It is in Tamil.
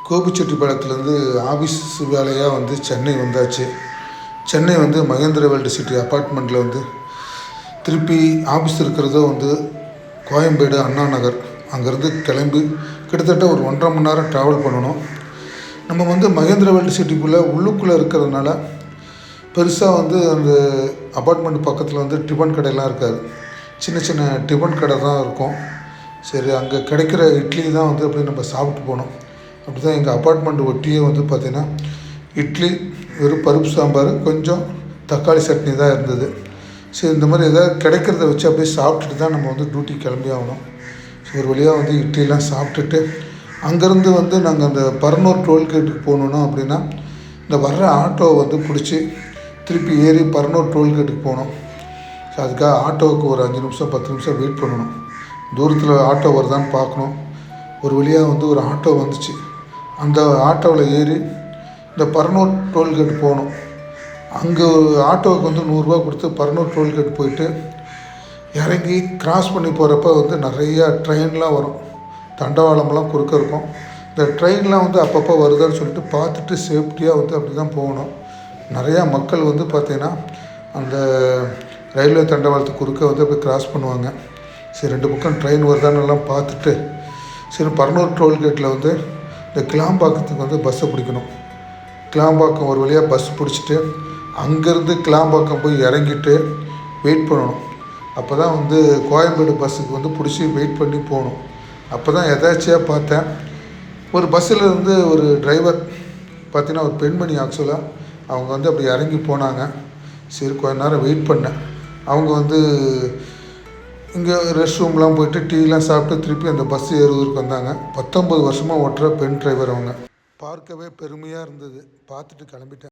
கோபிச்செட்டிப்பாளையத்துலேருந்து ஆஃபீஸ் வேலையாக வந்து சென்னை வந்தாச்சு. சென்னை வந்து மகேந்திர வேர்ல்டு சிட்டி அப்பார்ட்மெண்ட்டில் வந்து திருப்பி ஆஃபீஸ் இருக்கிறதோ வந்து கோயம்பேடு அண்ணா நகர். அங்கேருந்து கிளம்பி கிட்டத்தட்ட ஒரு 1.5 மணி நேரம் ட்ராவல் பண்ணணும். நம்ம வந்து மகேந்திர வேர்ல்டு சிட்டிக்குள்ளே உள்ளுக்குள்ளே இருக்கிறதுனால பெருசாக வந்து அந்த அப்பார்ட்மெண்ட் பக்கத்தில் வந்து டிஃபன் கடையெல்லாம் இருக்காது. சின்ன சின்ன டிஃபன் கடை தான் இருக்கும். சரி, அங்கே கிடைக்கிற இட்லி தான் வந்து அப்படி நம்ம சாப்பிட்டு போனோம். அப்படி தான் எங்கள் அப்பார்ட்மெண்ட் ஒட்டியே வந்து பார்த்திங்கன்னா இட்லி, வெறும் பருப்பு சாம்பார், கொஞ்சம் தக்காளி சட்னி தான் இருந்தது. சரி, இந்த மாதிரி எதாவது கிடைக்கிறத வச்சு அப்படியே சாப்பிட்டுட்டு தான் நம்ம வந்து டியூட்டி கிளம்பி ஆகணும். ஸோ ஒரு வழியாக வந்து இட்லிலாம் சாப்பிட்டுட்டு அங்கேருந்து வந்து நாங்கள் அந்த பரனூர் டோல்கேட்டுக்கு போகணுன்னா அப்படின்னா இந்த வர்ற ஆட்டோவை வந்து பிடிச்சி திருப்பி ஏறி பரனூர் டோல்கேட்டுக்கு போனோம். ஸோ அதுக்காக ஆட்டோவுக்கு ஒரு 5 நிமிஷம் 10 நிமிஷம் வெயிட் பண்ணணும். தூரத்தில் ஆட்டோ வருதான்னு பார்க்கணும். ஒரு வழியாக வந்து ஒரு ஆட்டோ வந்துச்சு. அந்த ஆட்டோவில் ஏறி இந்த பரனூர் டோல்கேட் போகணும். அங்கே ஆட்டோவுக்கு வந்து 100 ரூபா கொடுத்து பரனூர் டோல்கேட் போயிட்டு இறங்கி கிராஸ் பண்ணி போகிறப்ப வந்து நிறையா ட்ரெயின்லாம் வரும். தண்டவாளம்லாம் குறுக்க இருக்கும். இந்த ட்ரெயின்லாம் வந்து அப்பப்போ வருதான்னு சொல்லிட்டு பார்த்துட்டு சேஃப்டியாக வந்து அப்படி தான் போகணும். நிறையா மக்கள் வந்து பார்த்திங்கன்னா அந்த ரயில்வே தண்டவாளத்துக்கு குறுக்க வந்து அப்படி கிராஸ் பண்ணுவாங்க. சரி, 2 பக்கம் ட்ரெயின் வருதான்னு எல்லாம் பார்த்துட்டு சரி பரனூர் டோல்கேட்டில் வந்து இந்த கிளாம்பாக்கத்துக்கு வந்து பஸ்ஸை பிடிக்கணும். கிளாம்பாக்கம் ஒரு வழியாக பஸ் பிடிச்சிட்டு அங்கேருந்து கிளாம்பாக்கம் போய் இறங்கிட்டு வெயிட் பண்ணணும். அப்போ தான் வந்து கோயம்பேடு பஸ்ஸுக்கு வந்து பிடிச்சி வெயிட் பண்ணி போகணும். அப்போ தான் எதாச்சியாக பார்த்தேன், ஒரு பஸ்ஸில் இருந்து ஒரு டிரைவர் பார்த்திங்கன்னா ஒரு பெண்மணி ஆக்சுவலாக அவங்க வந்து அப்படி இறங்கி போனாங்க. சரி, கொஞ்ச நேரம் வெயிட் பண்ணேன். அவங்க வந்து இங்கே ரெஸ்ட் ரூம்லாம் போயிட்டு டீலாம் சாப்பிட்டு திருப்பி அந்த பஸ் ஏறுவதற்கு வந்தாங்க. 19 வருஷமாக ஓட்டுற பெண் டிரைவர் அவங்க. பார்க்கவே பெருமையாக இருந்தது. பார்த்துட்டு கிளம்பிட்டேன்.